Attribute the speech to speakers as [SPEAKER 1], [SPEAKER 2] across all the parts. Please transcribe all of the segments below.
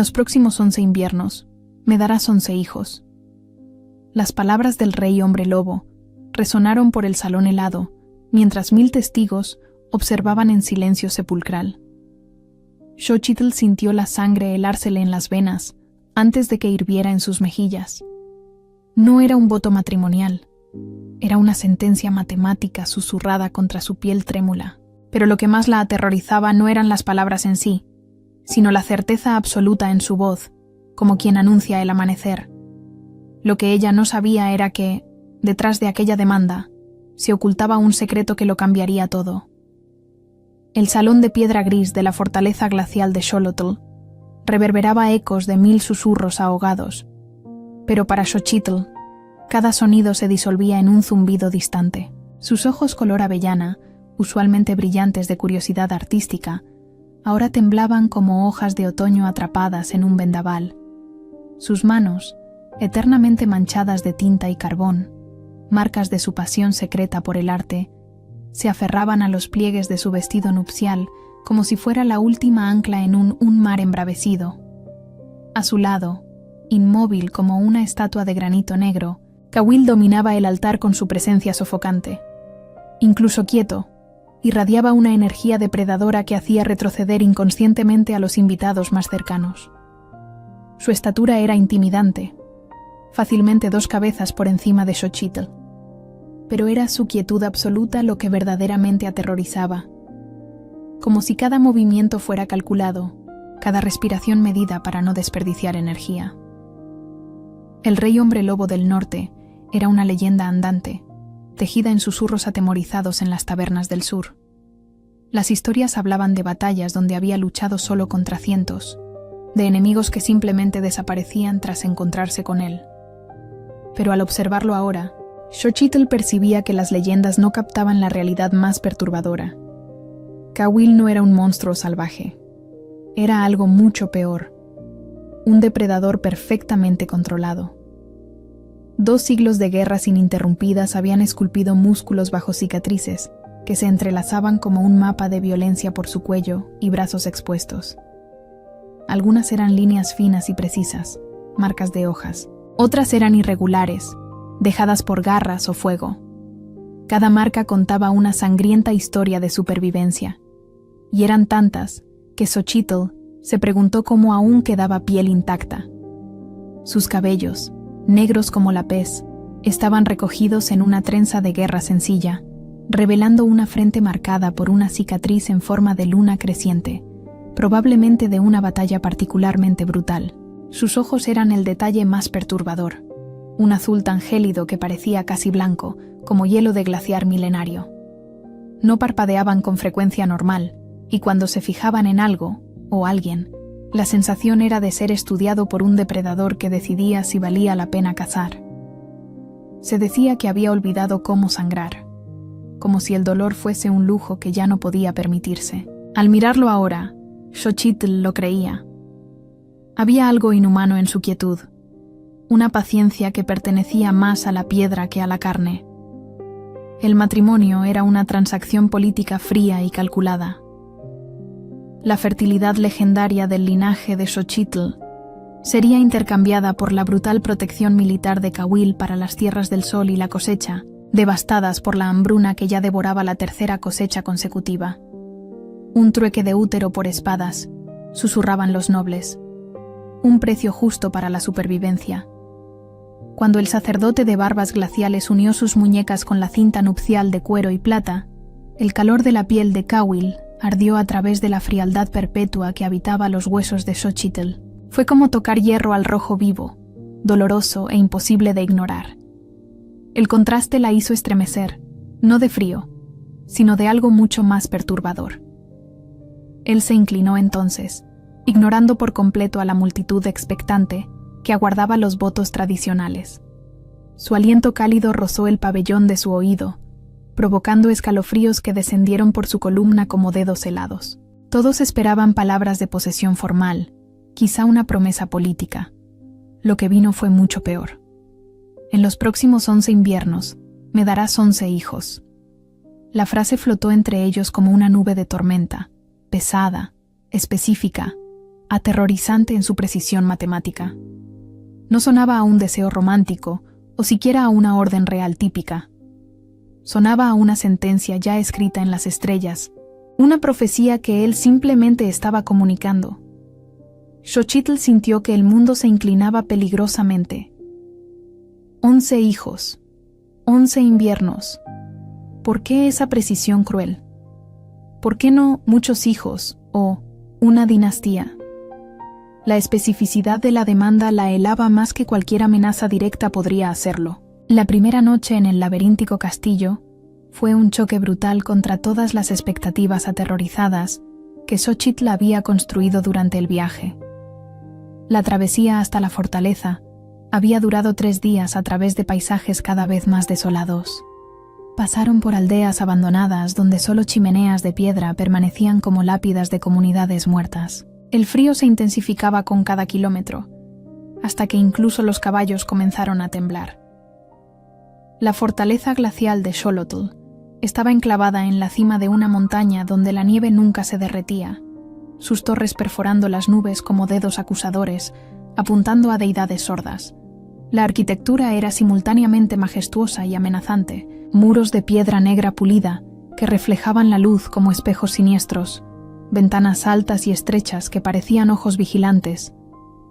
[SPEAKER 1] los próximos 11 inviernos me darás 11 hijos. Las palabras del rey hombre lobo resonaron por el salón helado, mientras 1000 testigos observaban en silencio sepulcral. Xochitl sintió la sangre helársele en las venas antes de que hirviera en sus mejillas. No era un voto matrimonial, era una sentencia matemática susurrada contra su piel trémula. Pero lo que más la aterrorizaba no eran las palabras en sí, sino la certeza absoluta en su voz, como quien anuncia el amanecer. Lo que ella no sabía era que, detrás de aquella demanda, se ocultaba un secreto que lo cambiaría todo. El salón de piedra gris de la fortaleza glacial de Xolotl reverberaba ecos de 1000 susurros ahogados, pero para Xochitl, cada sonido se disolvía en un zumbido distante. Sus ojos color avellana, usualmente brillantes de curiosidad artística, ahora temblaban como hojas de otoño atrapadas en un vendaval. Sus manos, eternamente manchadas de tinta y carbón, marcas de su pasión secreta por el arte, se aferraban a los pliegues de su vestido nupcial como si fuera la última ancla en un mar embravecido. A su lado, inmóvil como una estatua de granito negro, Cawil dominaba el altar con su presencia sofocante. Incluso quieto, irradiaba una energía depredadora que hacía retroceder inconscientemente a los invitados más cercanos. Su estatura era intimidante, fácilmente 2 cabezas por encima de Xochitl. Pero era su quietud absoluta lo que verdaderamente aterrorizaba. Como si cada movimiento fuera calculado, cada respiración medida para no desperdiciar energía. El rey hombre lobo del norte era una leyenda andante, tejida en susurros atemorizados en las tabernas del sur. Las historias hablaban de batallas donde había luchado solo contra cientos, de enemigos que simplemente desaparecían tras encontrarse con él. Pero al observarlo ahora, Xochitl percibía que las leyendas no captaban la realidad más perturbadora. Cawil no era un monstruo salvaje. Era algo mucho peor. Un depredador perfectamente controlado. 2 siglos de guerras ininterrumpidas habían esculpido músculos bajo cicatrices que se entrelazaban como un mapa de violencia por su cuello y brazos expuestos. Algunas eran líneas finas y precisas, marcas de hojas. Otras eran irregulares, dejadas por garras o fuego. Cada marca contaba una sangrienta historia de supervivencia, y eran tantas que Xochitl se preguntó cómo aún quedaba piel intacta. Sus cabellos, negros como la pez, estaban recogidos en una trenza de guerra sencilla, revelando una frente marcada por una cicatriz en forma de luna creciente, probablemente de una batalla particularmente brutal. Sus ojos eran el detalle más perturbador, un azul tan gélido que parecía casi blanco, como hielo de glaciar milenario. No parpadeaban con frecuencia normal, y cuando se fijaban en algo, o alguien, la sensación era de ser estudiado por un depredador que decidía si valía la pena cazar. Se decía que había olvidado cómo sangrar, como si el dolor fuese un lujo que ya no podía permitirse. Al mirarlo ahora, Xochitl lo creía. Había algo inhumano en su quietud, una paciencia que pertenecía más a la piedra que a la carne. El matrimonio era una transacción política fría y calculada. La fertilidad legendaria del linaje de Xochitl sería intercambiada por la brutal protección militar de Cawil para las tierras del sol y la cosecha, devastadas por la hambruna que ya devoraba la 3ª cosecha consecutiva. Un trueque de útero por espadas, susurraban los nobles. Un precio justo para la supervivencia. Cuando el sacerdote de barbas glaciales unió sus muñecas con la cinta nupcial de cuero y plata, el calor de la piel de Cawil ardió a través de la frialdad perpetua que habitaba los huesos de Xochitl. Fue como tocar hierro al rojo vivo, doloroso e imposible de ignorar. El contraste la hizo estremecer, no de frío, sino de algo mucho más perturbador. Él se inclinó entonces, ignorando por completo a la multitud expectante que aguardaba los votos tradicionales. Su aliento cálido rozó el pabellón de su oído, provocando escalofríos que descendieron por su columna como dedos helados. Todos esperaban palabras de posesión formal, quizá una promesa política. Lo que vino fue mucho peor. En los próximos 11 inviernos, me darás 11 hijos. La frase flotó entre ellos como una nube de tormenta, pesada, específica, aterrorizante en su precisión matemática. No sonaba a un deseo romántico o siquiera a una orden real típica. Sonaba a una sentencia ya escrita en las estrellas, una profecía que él simplemente estaba comunicando. Xochitl sintió que el mundo se inclinaba peligrosamente. 11 hijos, 11 inviernos. ¿Por qué esa precisión cruel? ¿Por qué no muchos hijos o una dinastía? La especificidad de la demanda la helaba más que cualquier amenaza directa podría hacerlo. La primera noche en el laberíntico castillo fue un choque brutal contra todas las expectativas aterrorizadas que Xochitl había construido durante el viaje. La travesía hasta la fortaleza había durado 3 días a través de paisajes cada vez más desolados. Pasaron por aldeas abandonadas donde solo chimeneas de piedra permanecían como lápidas de comunidades muertas. El frío se intensificaba con cada kilómetro, hasta que incluso los caballos comenzaron a temblar. La fortaleza glacial de Xolotl estaba enclavada en la cima de una montaña donde la nieve nunca se derretía, sus torres perforando las nubes como dedos acusadores, apuntando a deidades sordas. La arquitectura era simultáneamente majestuosa y amenazante, muros de piedra negra pulida que reflejaban la luz como espejos siniestros, ventanas altas y estrechas que parecían ojos vigilantes,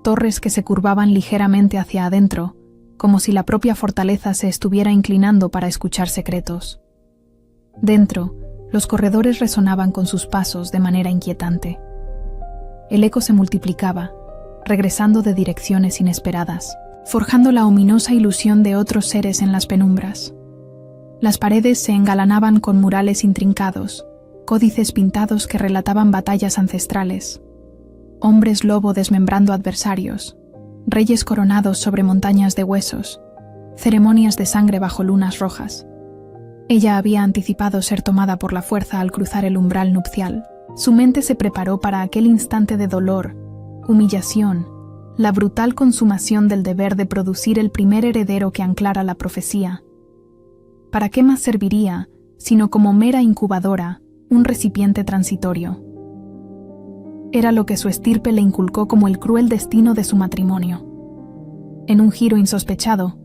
[SPEAKER 1] torres que se curvaban ligeramente hacia adentro, como si la propia fortaleza se estuviera inclinando para escuchar secretos. Dentro, los corredores resonaban con sus pasos de manera inquietante. El eco se multiplicaba, regresando de direcciones inesperadas, forjando la ominosa ilusión de otros seres en las penumbras. Las paredes se engalanaban con murales intrincados, códices pintados que relataban batallas ancestrales, hombres lobo desmembrando adversarios, reyes coronados sobre montañas de huesos, ceremonias de sangre bajo lunas rojas. Ella había anticipado ser tomada por la fuerza al cruzar el umbral nupcial. Su mente se preparó para aquel instante de dolor, humillación, la brutal consumación del deber de producir el primer heredero que anclara la profecía. ¿Para qué más serviría, sino como mera incubadora, un recipiente transitorio? Era lo que su estirpe le inculcó como el cruel destino de su matrimonio. En un giro insospechado,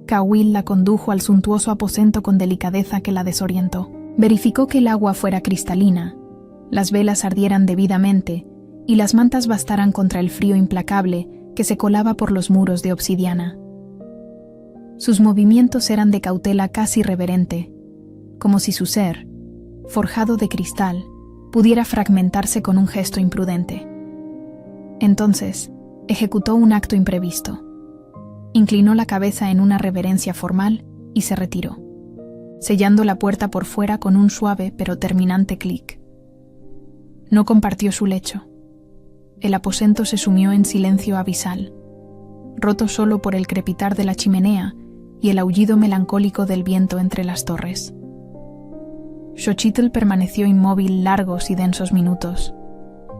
[SPEAKER 1] Cawil la condujo al suntuoso aposento con delicadeza que la desorientó. Verificó que el agua fuera cristalina, las velas ardieran debidamente y las mantas bastaran contra el frío implacable que se colaba por los muros de obsidiana. Sus movimientos eran de cautela casi reverente, como si su ser, forjado de cristal, pudiera fragmentarse con un gesto imprudente. Entonces, ejecutó un acto imprevisto. Inclinó la cabeza en una reverencia formal y se retiró, sellando la puerta por fuera con un suave pero terminante clic. No compartió su lecho. El aposento se sumió en silencio abisal, roto solo por el crepitar de la chimenea y el aullido melancólico del viento entre las torres. Xochitl permaneció inmóvil largos y densos minutos,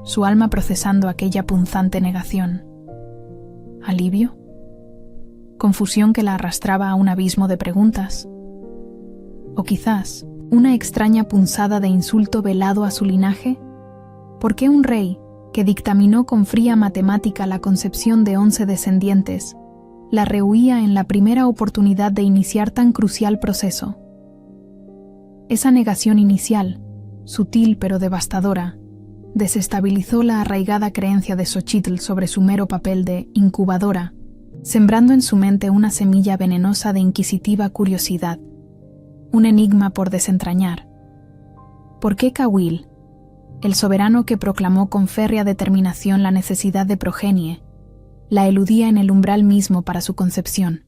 [SPEAKER 1] su alma procesando aquella punzante negación. ¿Alivio? ¿Confusión que la arrastraba a un abismo de preguntas? ¿O quizás una extraña punzada de insulto velado a su linaje? ¿Por qué un rey, que dictaminó con fría matemática la concepción de 11 descendientes, la rehuía en la primera oportunidad de iniciar tan crucial proceso? Esa negación inicial, sutil pero devastadora, desestabilizó la arraigada creencia de Xochitl sobre su mero papel de incubadora, sembrando en su mente una semilla venenosa de inquisitiva curiosidad, un enigma por desentrañar. ¿Por qué Cawil, el soberano que proclamó con férrea determinación la necesidad de progenie, la eludía en el umbral mismo para su concepción?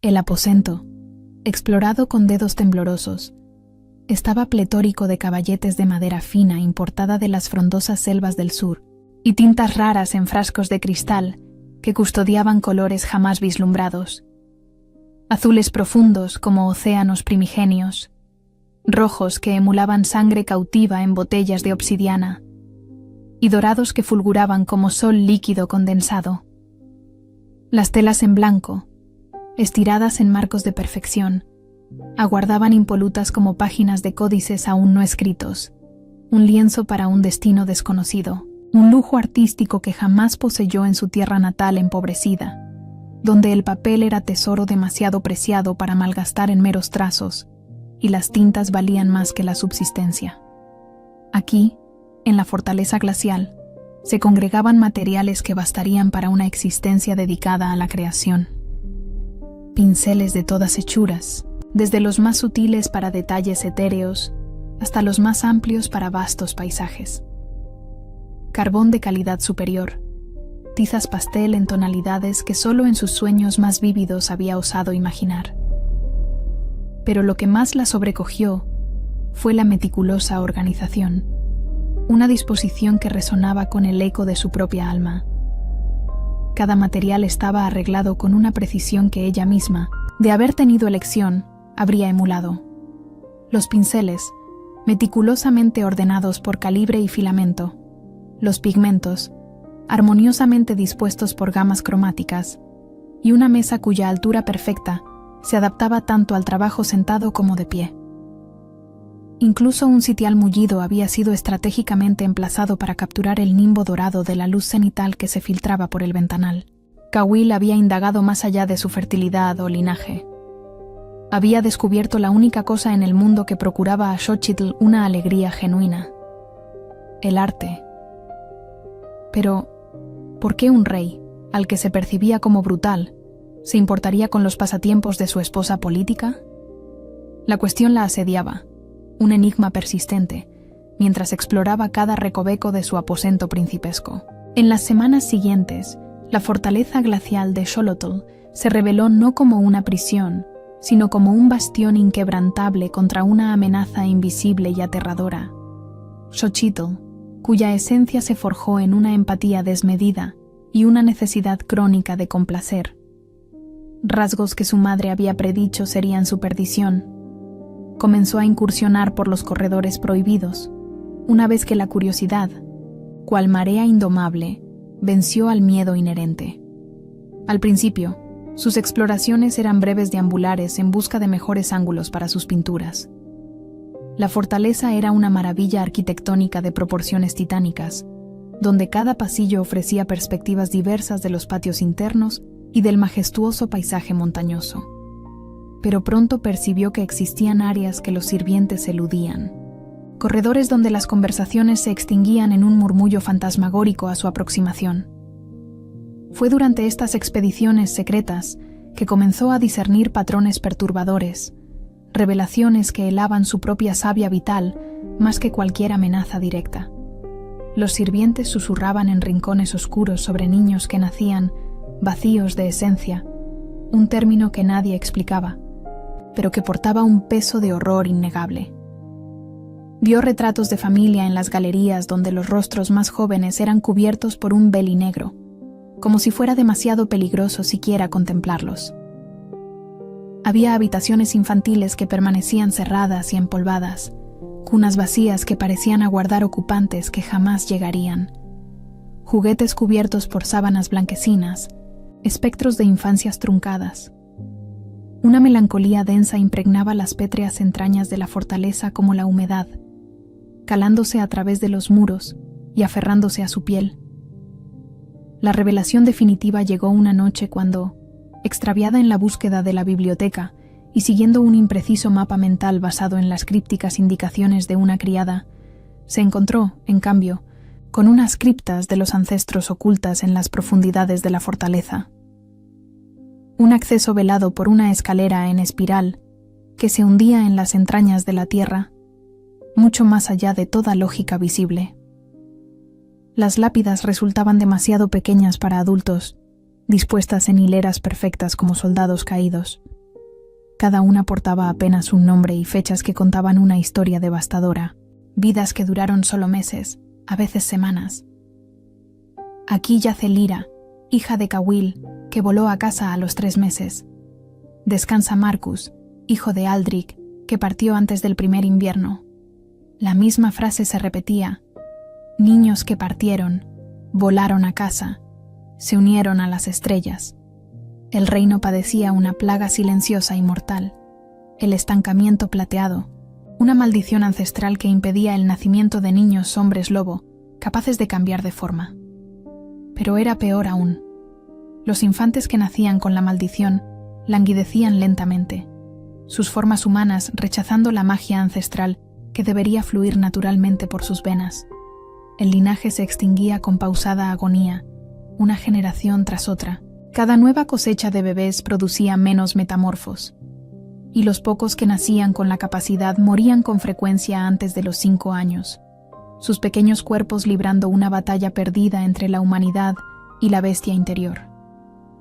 [SPEAKER 1] El aposento, explorado con dedos temblorosos, estaba pletórico de caballetes de madera fina importada de las frondosas selvas del sur y tintas raras en frascos de cristal que custodiaban colores jamás vislumbrados. Azules profundos como océanos primigenios, rojos que emulaban sangre cautiva en botellas de obsidiana, y dorados que fulguraban como sol líquido condensado. Las telas en blanco, estiradas en marcos de perfección, aguardaban impolutas como páginas de códices aún no escritos, un lienzo para un destino desconocido. un lujo artístico que jamás poseyó en su tierra natal empobrecida, donde el papel era tesoro demasiado preciado para malgastar en meros trazos, y las tintas valían más que la subsistencia. Aquí, en la fortaleza glacial, se congregaban materiales que bastarían para una existencia dedicada a la creación. Pinceles de todas hechuras, desde los más sutiles para detalles etéreos hasta los más amplios para vastos paisajes. Carbón de calidad superior, tizas pastel en tonalidades que solo en sus sueños más vívidos había osado imaginar. Pero lo que más la sobrecogió fue la meticulosa organización, una disposición que resonaba con el eco de su propia alma. Cada material estaba arreglado con una precisión que ella misma, de haber tenido elección, habría emulado. Los pinceles, meticulosamente ordenados por calibre y filamento, los pigmentos, armoniosamente dispuestos por gamas cromáticas, y una mesa cuya altura perfecta se adaptaba tanto al trabajo sentado como de pie. Incluso un sitial mullido había sido estratégicamente emplazado para capturar el nimbo dorado de la luz cenital que se filtraba por el ventanal. Cawil había indagado más allá de su fertilidad o linaje. Había descubierto la única cosa en el mundo que procuraba a Xochitl una alegría genuina: el arte. Pero, ¿por qué un rey, al que se percibía como brutal, se importaría con los pasatiempos de su esposa política? La cuestión la asediaba, un enigma persistente, mientras exploraba cada recoveco de su aposento principesco. En las semanas siguientes, la fortaleza glacial de Xolotl se reveló no como una prisión, sino como un bastión inquebrantable contra una amenaza invisible y aterradora. Xochitl, cuya esencia se forjó en una empatía desmedida y una necesidad crónica de complacer, rasgos que su madre había predicho serían su perdición, comenzó a incursionar por los corredores prohibidos, una vez que la curiosidad, cual marea indomable, venció al miedo inherente. Al principio, sus exploraciones eran breves deambulares en busca de mejores ángulos para sus pinturas. La fortaleza era una maravilla arquitectónica de proporciones titánicas, donde cada pasillo ofrecía perspectivas diversas de los patios internos y del majestuoso paisaje montañoso. Pero pronto percibió que existían áreas que los sirvientes eludían, corredores donde las conversaciones se extinguían en un murmullo fantasmagórico a su aproximación. Fue durante estas expediciones secretas que comenzó a discernir patrones perturbadores, revelaciones que helaban su propia savia vital más que cualquier amenaza directa. Los sirvientes susurraban en rincones oscuros sobre niños que nacían vacíos de esencia, un término que nadie explicaba, pero que portaba un peso de horror innegable. Vio retratos de familia en las galerías donde los rostros más jóvenes eran cubiertos por un velo negro, como si fuera demasiado peligroso siquiera contemplarlos. Había habitaciones infantiles que permanecían cerradas y empolvadas, cunas vacías que parecían aguardar ocupantes que jamás llegarían, juguetes cubiertos por sábanas blanquecinas, espectros de infancias truncadas. Una melancolía densa impregnaba las pétreas entrañas de la fortaleza como la humedad, calándose a través de los muros y aferrándose a su piel. La revelación definitiva llegó una noche cuando, extraviada en la búsqueda de la biblioteca y siguiendo un impreciso mapa mental basado en las crípticas indicaciones de una criada, se encontró, en cambio, con unas criptas de los ancestros ocultas en las profundidades de la fortaleza. Un acceso velado por una escalera en espiral que se hundía en las entrañas de la tierra, mucho más allá de toda lógica visible. Las lápidas resultaban demasiado pequeñas para adultos, dispuestas en hileras perfectas como soldados caídos. Cada una portaba apenas un nombre y fechas que contaban una historia devastadora, vidas que duraron solo meses, a veces semanas. Aquí yace Lyra, hija de Cawil, que voló a casa a los 3 meses. Descansa Marcus, hijo de Aldrich, que partió antes del primer invierno. La misma frase se repetía: niños que partieron, volaron a casa, se unieron a las estrellas. El reino padecía una plaga silenciosa y mortal, el estancamiento plateado, una maldición ancestral que impedía el nacimiento de niños hombres lobo, capaces de cambiar de forma. Pero era peor aún. Los infantes que nacían con la maldición languidecían lentamente, sus formas humanas rechazando la magia ancestral que debería fluir naturalmente por sus venas. El linaje se extinguía con pausada agonía, una generación tras otra. Cada nueva cosecha de bebés producía menos metamorfos, y los pocos que nacían con la capacidad morían con frecuencia antes de los 5 años, sus pequeños cuerpos librando una batalla perdida entre la humanidad y la bestia interior.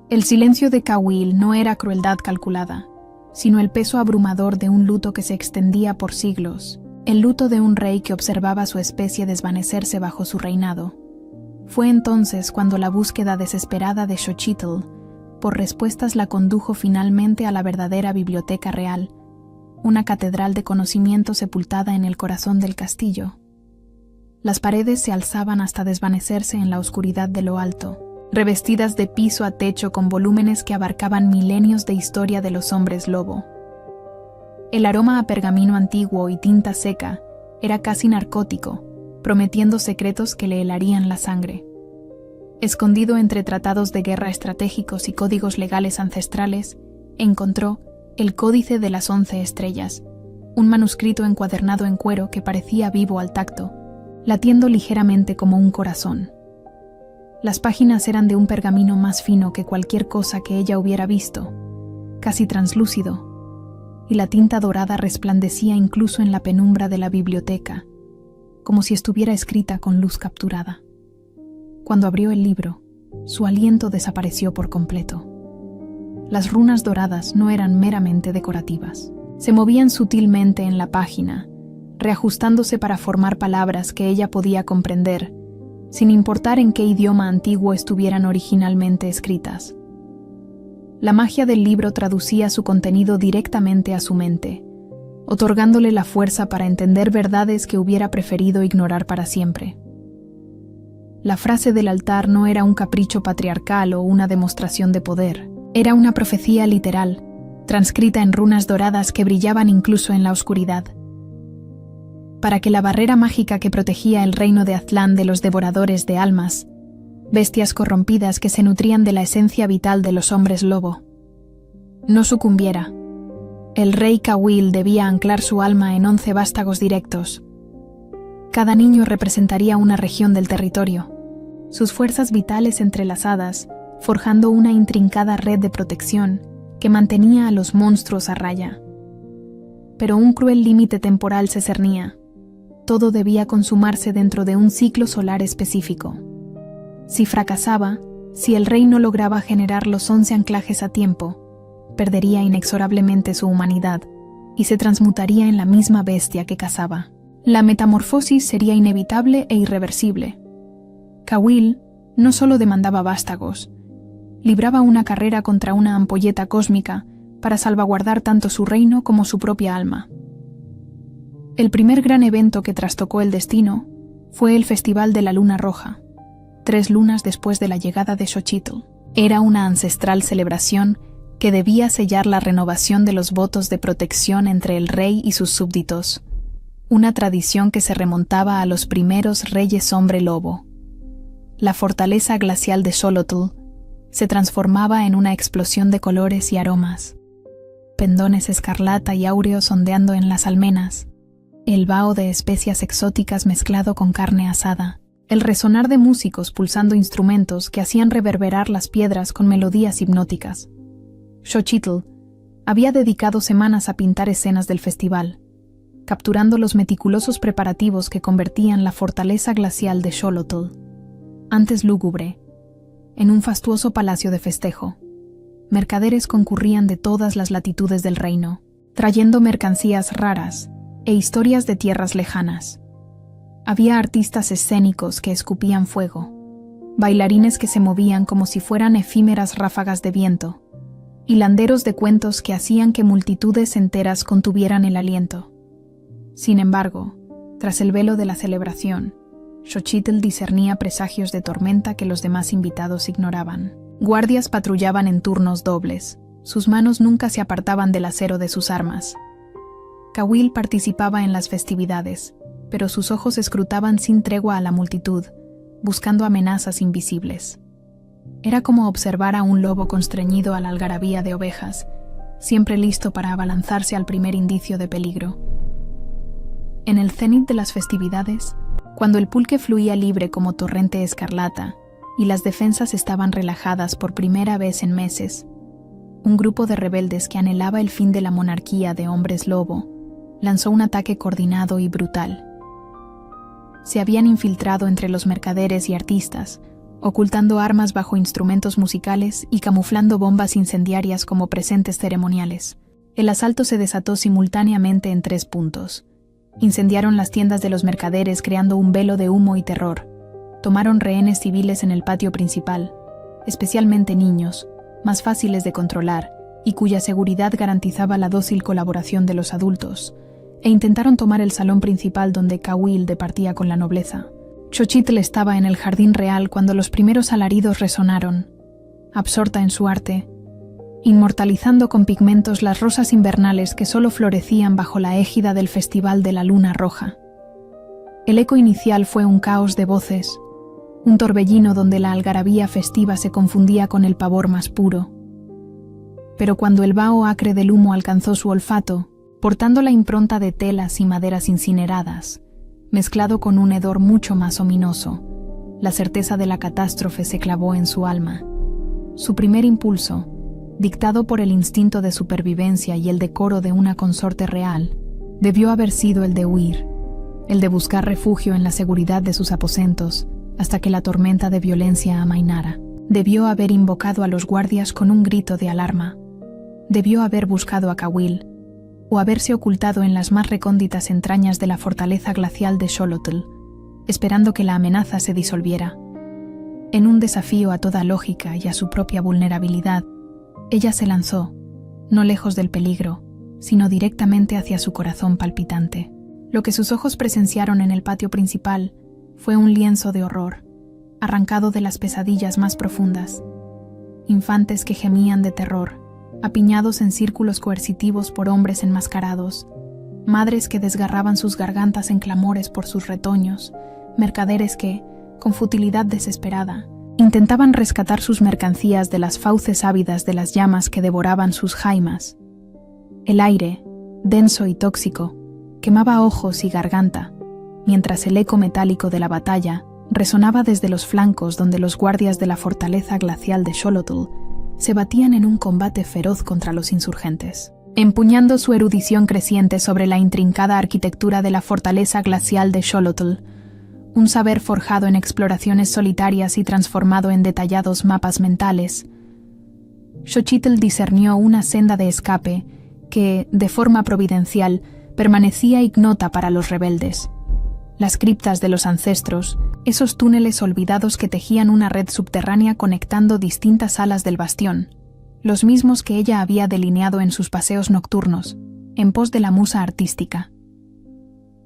[SPEAKER 1] El silencio de Cawil no era crueldad calculada, sino el peso abrumador de un luto que se extendía por siglos, el luto de un rey que observaba a su especie desvanecerse bajo su reinado. Fue entonces cuando la búsqueda desesperada de Xochitl por respuestas la condujo finalmente a la verdadera biblioteca real, una catedral de conocimiento sepultada en el corazón del castillo. Las paredes se alzaban hasta desvanecerse en la oscuridad de lo alto, revestidas de piso a techo con volúmenes que abarcaban milenios de historia de los hombres lobo. El aroma a pergamino antiguo y tinta seca era casi narcótico, prometiendo secretos que le helarían la sangre. Escondido entre tratados de guerra estratégicos y códigos legales ancestrales, encontró el Códice de las 11 Estrellas, un manuscrito encuadernado en cuero que parecía vivo al tacto, latiendo ligeramente como un corazón. Las páginas eran de un pergamino más fino que cualquier cosa que ella hubiera visto, casi translúcido, y la tinta dorada resplandecía incluso en la penumbra de la biblioteca, como si estuviera escrita con luz capturada. Cuando abrió el libro, su aliento desapareció por completo. Las runas doradas no eran meramente decorativas. Se movían sutilmente en la página, reajustándose para formar palabras que ella podía comprender, sin importar en qué idioma antiguo estuvieran originalmente escritas. La magia del libro traducía su contenido directamente a su mente, otorgándole la fuerza para entender verdades que hubiera preferido ignorar para siempre. La frase del altar no era un capricho patriarcal o una demostración de poder, era una profecía literal, transcrita en runas doradas que brillaban incluso en la oscuridad. Para que la barrera mágica que protegía el reino de Aztlán de los devoradores de almas, bestias corrompidas que se nutrían de la esencia vital de los hombres lobo, no sucumbiera, el rey Cawil debía anclar su alma en 11 vástagos directos. Cada niño representaría una región del territorio, sus fuerzas vitales entrelazadas, forjando una intrincada red de protección que mantenía a los monstruos a raya. Pero un cruel límite temporal se cernía. Todo debía consumarse dentro de un ciclo solar específico. Si fracasaba, si el rey no lograba generar los 11 anclajes a tiempo, perdería inexorablemente su humanidad y se transmutaría en la misma bestia que cazaba. La metamorfosis sería inevitable e irreversible. Cawil no solo demandaba vástagos, libraba una carrera contra una ampolleta cósmica para salvaguardar tanto su reino como su propia alma. El primer gran evento que trastocó el destino fue el Festival de la Luna Roja, 3 lunas después de la llegada de Xochitl. Era una ancestral celebración que debía sellar la renovación de los votos de protección entre el rey y sus súbditos, una tradición que se remontaba a los primeros reyes hombre lobo. La fortaleza glacial de Xolotl se transformaba en una explosión de colores y aromas. Pendones escarlata y áureos ondeando en las almenas, el vaho de especias exóticas mezclado con carne asada, el resonar de músicos pulsando instrumentos que hacían reverberar las piedras con melodías hipnóticas. Xochitl había dedicado semanas a pintar escenas del festival, capturando los meticulosos preparativos que convertían la fortaleza glacial de Xolotl, antes lúgubre, en un fastuoso palacio de festejo. Mercaderes concurrían de todas las latitudes del reino, trayendo mercancías raras e historias de tierras lejanas. Había artistas escénicos que escupían fuego, bailarines que se movían como si fueran efímeras ráfagas de viento, hilanderos de cuentos que hacían que multitudes enteras contuvieran el aliento. Sin embargo, tras el velo de la celebración, Xochitl discernía presagios de tormenta que los demás invitados ignoraban. Guardias patrullaban en turnos dobles, sus manos nunca se apartaban del acero de sus armas. Cawil participaba en las festividades, pero sus ojos escrutaban sin tregua a la multitud, buscando amenazas invisibles. Era como observar a un lobo constreñido a la algarabía de ovejas, siempre listo para abalanzarse al primer indicio de peligro. En el cenit de las festividades, cuando el pulque fluía libre como torrente escarlata y las defensas estaban relajadas por primera vez en meses, un grupo de rebeldes que anhelaba el fin de la monarquía de hombres lobo lanzó un ataque coordinado y brutal. Se habían infiltrado entre los mercaderes y artistas, ocultando armas bajo instrumentos musicales y camuflando bombas incendiarias como presentes ceremoniales. El asalto se desató simultáneamente en 3 puntos. Incendiaron las tiendas de los mercaderes creando un velo de humo y terror. Tomaron rehenes civiles en el patio principal, especialmente niños, más fáciles de controlar y cuya seguridad garantizaba la dócil colaboración de los adultos, e intentaron tomar el salón principal donde Cawil departía con la nobleza. Xochitl estaba en el jardín real cuando los primeros alaridos resonaron, absorta en su arte, inmortalizando con pigmentos las rosas invernales que solo florecían bajo la égida del Festival de la Luna Roja. El eco inicial fue un caos de voces, un torbellino donde la algarabía festiva se confundía con el pavor más puro. Pero cuando el vaho acre del humo alcanzó su olfato, portando la impronta de telas y maderas incineradas, mezclado con un hedor mucho más ominoso, la certeza de la catástrofe se clavó en su alma. Su primer impulso, dictado por el instinto de supervivencia y el decoro de una consorte real, debió haber sido el de huir, el de buscar refugio en la seguridad de sus aposentos hasta que la tormenta de violencia amainara. Debió haber invocado a los guardias con un grito de alarma. Debió haber buscado a Cawil, o haberse ocultado en las más recónditas entrañas de la fortaleza glacial de Xolotl, esperando que la amenaza se disolviera. En un desafío a toda lógica y a su propia vulnerabilidad, ella se lanzó, no lejos del peligro, sino directamente hacia su corazón palpitante. Lo que sus ojos presenciaron en el patio principal fue un lienzo de horror, arrancado de las pesadillas más profundas. Infantes que gemían de terror, apiñados en círculos coercitivos por hombres enmascarados, madres que desgarraban sus gargantas en clamores por sus retoños, mercaderes que, con futilidad desesperada, intentaban rescatar sus mercancías de las fauces ávidas de las llamas que devoraban sus jaimas. El aire, denso y tóxico, quemaba ojos y garganta, mientras el eco metálico de la batalla resonaba desde los flancos donde los guardias de la fortaleza glacial de Xolotl se batían en un combate feroz contra los insurgentes. Empuñando su erudición creciente sobre la intrincada arquitectura de la fortaleza glacial de Xolotl, un saber forjado en exploraciones solitarias y transformado en detallados mapas mentales, Xochitl discernió una senda de escape que, de forma providencial, permanecía ignota para los rebeldes. Las criptas de los ancestros, esos túneles olvidados que tejían una red subterránea conectando distintas alas del bastión, los mismos que ella había delineado en sus paseos nocturnos, en pos de la musa artística.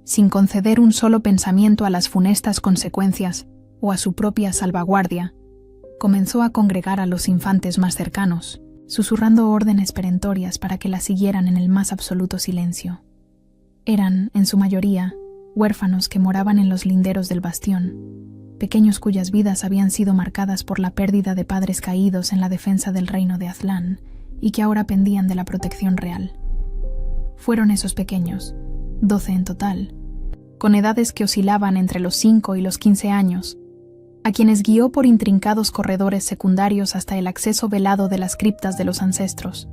[SPEAKER 1] Sin conceder un solo pensamiento a las funestas consecuencias o a su propia salvaguardia, comenzó a congregar a los infantes más cercanos, susurrando órdenes perentorias para que la siguieran en el más absoluto silencio. Eran, en su mayoría, huérfanos que moraban en los linderos del bastión, pequeños cuyas vidas habían sido marcadas por la pérdida de padres caídos en la defensa del reino de Aztlán y que ahora pendían de la protección real. Fueron esos pequeños, 12 en total, con edades que oscilaban entre los 5 y los 15 años, a quienes guió por intrincados corredores secundarios hasta el acceso velado de las criptas de los ancestros.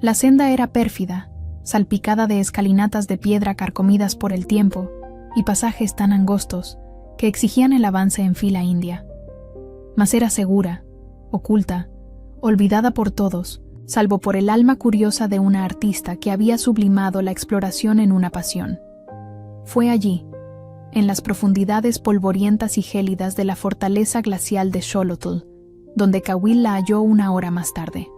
[SPEAKER 1] La senda era pérfida, salpicada de escalinatas de piedra carcomidas por el tiempo y pasajes tan angostos que exigían el avance en fila india. Mas era segura, oculta, olvidada por todos, salvo por el alma curiosa de una artista que había sublimado la exploración en una pasión. Fue allí, en las profundidades polvorientas y gélidas de la fortaleza glacial de Xolotl, donde Cawil la halló una hora más tarde.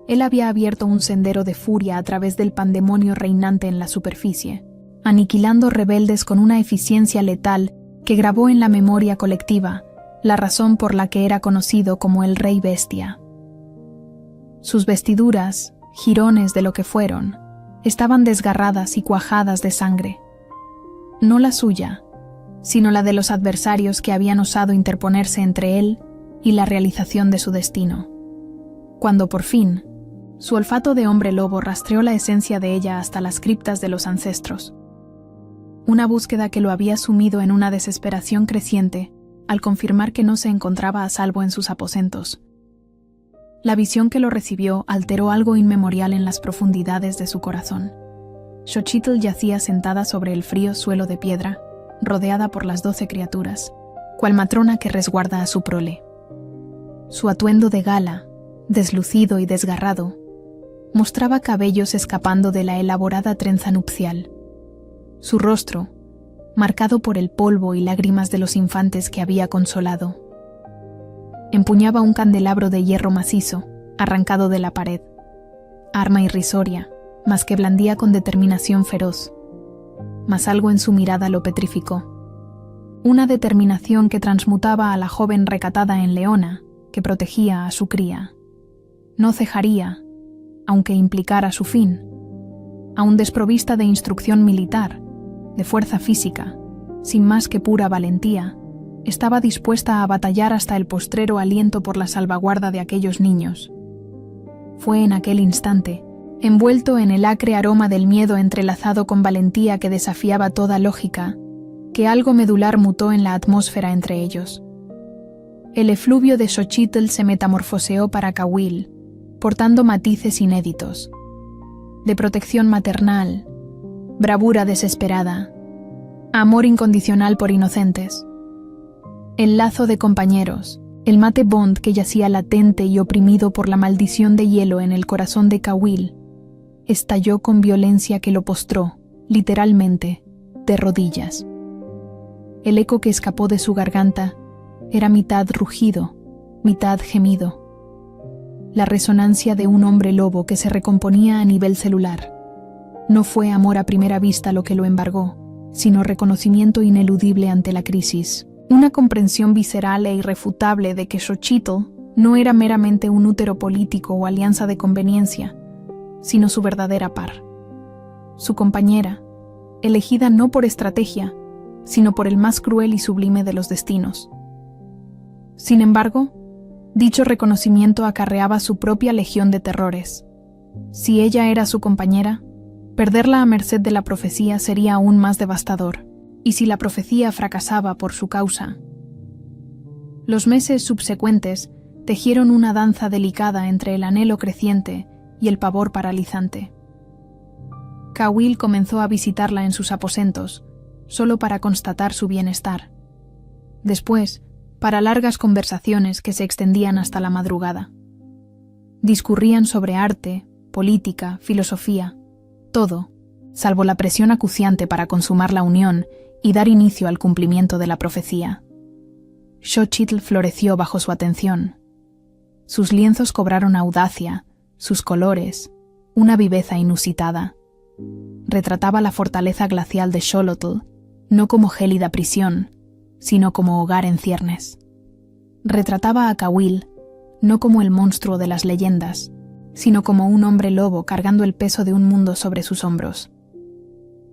[SPEAKER 1] Él había abierto un sendero de furia a través del pandemonio reinante en la superficie, aniquilando rebeldes con una eficiencia letal que grabó en la memoria colectiva la razón por la que era conocido como el Rey Bestia. Sus vestiduras, jirones de lo que fueron, estaban desgarradas y cuajadas de sangre. no la suya, sino la de los adversarios que habían osado interponerse entre él y la realización de su destino. Cuando por fin, su olfato de hombre lobo rastreó la esencia de ella hasta las criptas de los ancestros. Una búsqueda que lo había sumido en una desesperación creciente al confirmar que no se encontraba a salvo en sus aposentos. La visión que lo recibió alteró algo inmemorial en las profundidades de su corazón. Xochitl yacía sentada sobre el frío suelo de piedra, rodeada por las 12 criaturas, cual matrona que resguarda a su prole. Su atuendo de gala, deslucido y desgarrado, mostraba cabellos escapando de la elaborada trenza nupcial. Su rostro, marcado por el polvo y lágrimas de los infantes que había consolado. Empuñaba un candelabro de hierro macizo, arrancado de la pared, arma irrisoria, mas que blandía con determinación feroz. Mas algo en su mirada lo petrificó. Una determinación que transmutaba a la joven recatada en leona, que protegía a su cría. No cejaría, aunque implicara su fin. Aún desprovista de instrucción militar, de fuerza física, sin más que pura valentía, estaba dispuesta a batallar hasta el postrero aliento por la salvaguarda de aquellos niños. Fue en aquel instante, envuelto en el acre aroma del miedo entrelazado con valentía que desafiaba toda lógica, que algo medular mutó en la atmósfera entre ellos. El efluvio de Xochitl se metamorfoseó para Cawil, portando matices inéditos. De protección maternal, bravura desesperada, amor incondicional por inocentes. El lazo de compañeros, el mate bond que yacía latente y oprimido por la maldición de hielo en el corazón de Cawil, estalló con violencia que lo postró, literalmente, de rodillas. El eco que escapó de su garganta era mitad rugido, mitad gemido. La resonancia de un hombre lobo que se recomponía a nivel celular. No fue amor a primera vista lo que lo embargó, sino reconocimiento ineludible ante la crisis. Una comprensión visceral e irrefutable de que Xochitl no era meramente un útero político o alianza de conveniencia, sino su verdadera par. Su compañera, elegida no por estrategia, sino por el más cruel y sublime de los destinos. Sin embargo, dicho reconocimiento acarreaba su propia legión de terrores. Si ella era su compañera, perderla a merced de la profecía sería aún más devastador, y si la profecía fracasaba por su causa. Los meses subsecuentes tejieron una danza delicada entre el anhelo creciente y el pavor paralizante. Cawil comenzó a visitarla en sus aposentos, solo para constatar su bienestar. Después, para largas conversaciones que se extendían hasta la madrugada. Discurrían sobre arte, política, filosofía, todo, salvo la presión acuciante para consumar la unión y dar inicio al cumplimiento de la profecía. Xochitl floreció bajo su atención. Sus lienzos cobraron audacia, sus colores, una viveza inusitada. Retrataba la fortaleza glacial de Xolotl, no como gélida prisión, sino como hogar en ciernes. Retrataba a Cawil, no como el monstruo de las leyendas, sino como un hombre lobo cargando el peso de un mundo sobre sus hombros.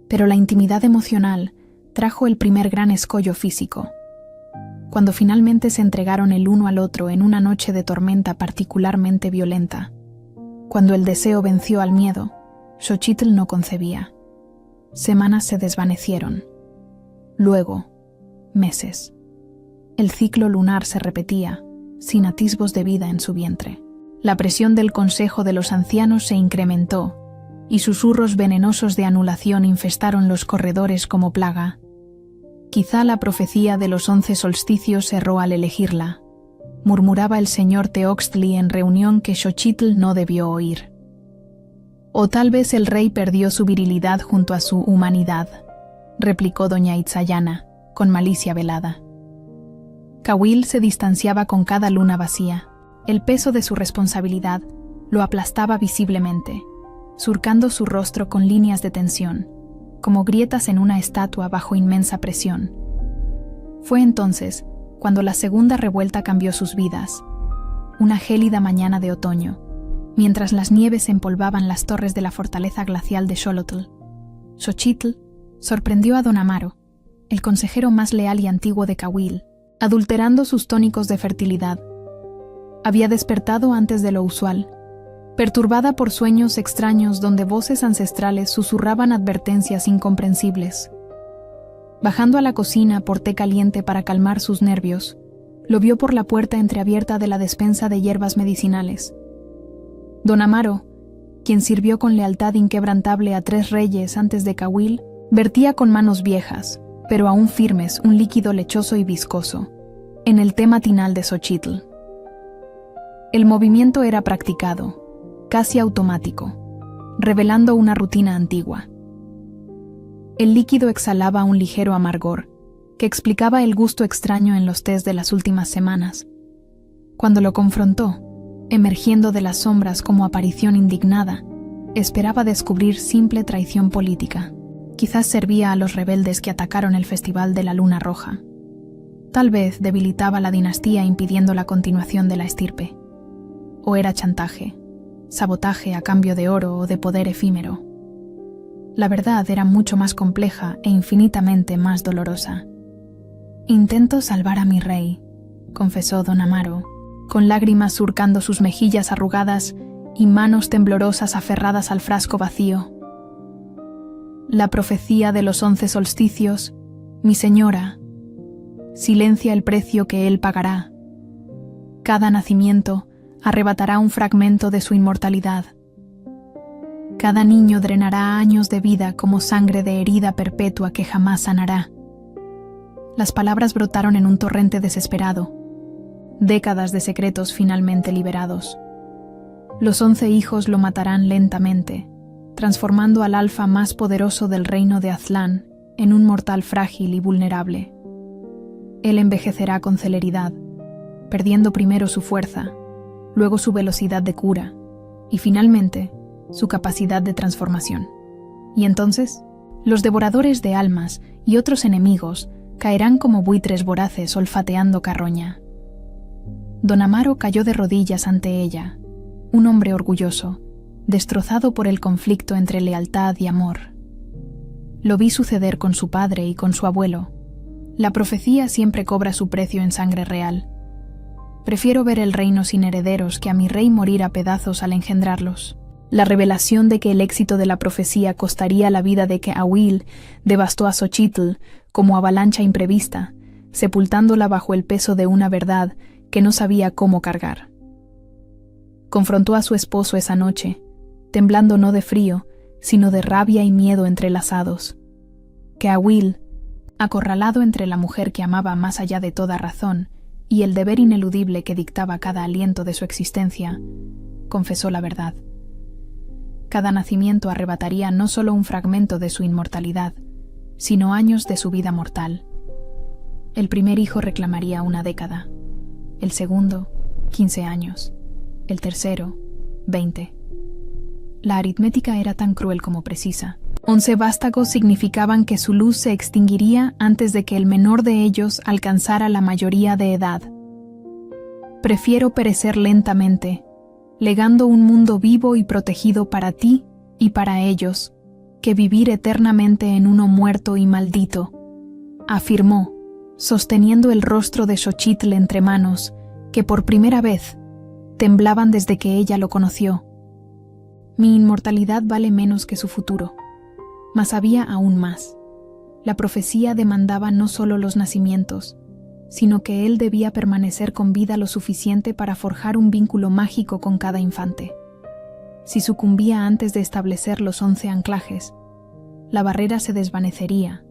[SPEAKER 1] Pero la intimidad emocional trajo el primer gran escollo físico. Cuando finalmente se entregaron el uno al otro en una noche de tormenta particularmente violenta, cuando el deseo venció al miedo, Xochitl no concebía. Semanas se desvanecieron. Luego, meses. El ciclo lunar se repetía, sin atisbos de vida en su vientre. La presión del consejo de los ancianos se incrementó, y susurros venenosos de anulación infestaron los corredores como plaga. Quizá la profecía de los 11 solsticios erró al elegirla, murmuraba el señor Teoxtli en reunión que Xochitl no debió oír. O tal vez el rey perdió su virilidad junto a su humanidad, replicó doña Itzayana, con malicia velada. Cawil se distanciaba con cada luna vacía. El peso de su responsabilidad lo aplastaba visiblemente, surcando su rostro con líneas de tensión, como grietas en una estatua bajo inmensa presión. Fue entonces cuando la segunda revuelta cambió sus vidas, una gélida mañana de otoño, mientras las nieves empolvaban las torres de la fortaleza glacial de Xolotl. Xochitl sorprendió a don Amaro, el consejero más leal y antiguo de Cahuil, adulterando sus tónicos de fertilidad. Había despertado antes de lo usual, perturbada por sueños extraños donde voces ancestrales susurraban advertencias incomprensibles. Bajando a la cocina por té caliente para calmar sus nervios, lo vio por la puerta entreabierta de la despensa de hierbas medicinales. Don Amaro, quien sirvió con lealtad inquebrantable a 3 reyes antes de Cahuil, vertía con manos viejas, pero aún firmes, un líquido lechoso y viscoso, en el té matinal de Xochitl. El movimiento era practicado, casi automático, revelando una rutina antigua. El líquido exhalaba un ligero amargor, que explicaba el gusto extraño en los tés de las últimas semanas. Cuando lo confrontó, emergiendo de las sombras como aparición indignada, esperaba descubrir simple traición política. Quizás servía a los rebeldes que atacaron el Festival de la Luna Roja. Tal vez debilitaba la dinastía impidiendo la continuación de la estirpe. O era chantaje, sabotaje a cambio de oro o de poder efímero. La verdad era mucho más compleja e infinitamente más dolorosa. «Intento salvar a mi rey», confesó don Amaro, con lágrimas surcando sus mejillas arrugadas y manos temblorosas aferradas al frasco vacío. «La profecía de los 11 solsticios, mi señora, silencia el precio que él pagará. Cada nacimiento arrebatará un fragmento de su inmortalidad. Cada niño drenará años de vida como sangre de herida perpetua que jamás sanará». Las palabras brotaron en un torrente desesperado. Décadas de secretos finalmente liberados. Los 11 hijos lo matarán lentamente, transformando al alfa más poderoso del reino de Aztlán en un mortal frágil y vulnerable. Él envejecerá con celeridad, perdiendo primero su fuerza, luego su velocidad de cura y finalmente su capacidad de transformación. Y entonces, los devoradores de almas y otros enemigos caerán como buitres voraces olfateando carroña. Don Amaro cayó de rodillas ante ella, un hombre orgulloso, destrozado por el conflicto entre lealtad y amor. Lo vi suceder con su padre y con su abuelo. La profecía siempre cobra su precio en sangre real. Prefiero ver el reino sin herederos que a mi rey morir a pedazos al engendrarlos. La revelación de que el éxito de la profecía costaría la vida de Cahuil devastó a Xochitl como avalancha imprevista, sepultándola bajo el peso de una verdad que no sabía cómo cargar. Confrontó a su esposo esa noche, temblando no de frío, sino de rabia y miedo entrelazados. Cahuil, acorralado entre la mujer que amaba más allá de toda razón y el deber ineludible que dictaba cada aliento de su existencia, confesó la verdad. Cada nacimiento arrebataría no solo un fragmento de su inmortalidad, sino años de su vida mortal. El primer hijo reclamaría una década, el segundo, 15 años, el tercero, 20. La aritmética era tan cruel como precisa. 11 vástagos significaban que su luz se extinguiría antes de que el menor de ellos alcanzara la mayoría de edad. Prefiero perecer lentamente, legando un mundo vivo y protegido para ti y para ellos, que vivir eternamente en uno muerto y maldito, afirmó, sosteniendo el rostro de Xochitl entre manos, que por primera vez temblaban desde que ella lo conoció. Mi inmortalidad vale menos que su futuro, mas había aún más. La profecía demandaba no solo los nacimientos, sino que él debía permanecer con vida lo suficiente para forjar un vínculo mágico con cada infante. Si sucumbía antes de establecer los 11 anclajes, la barrera se desvanecería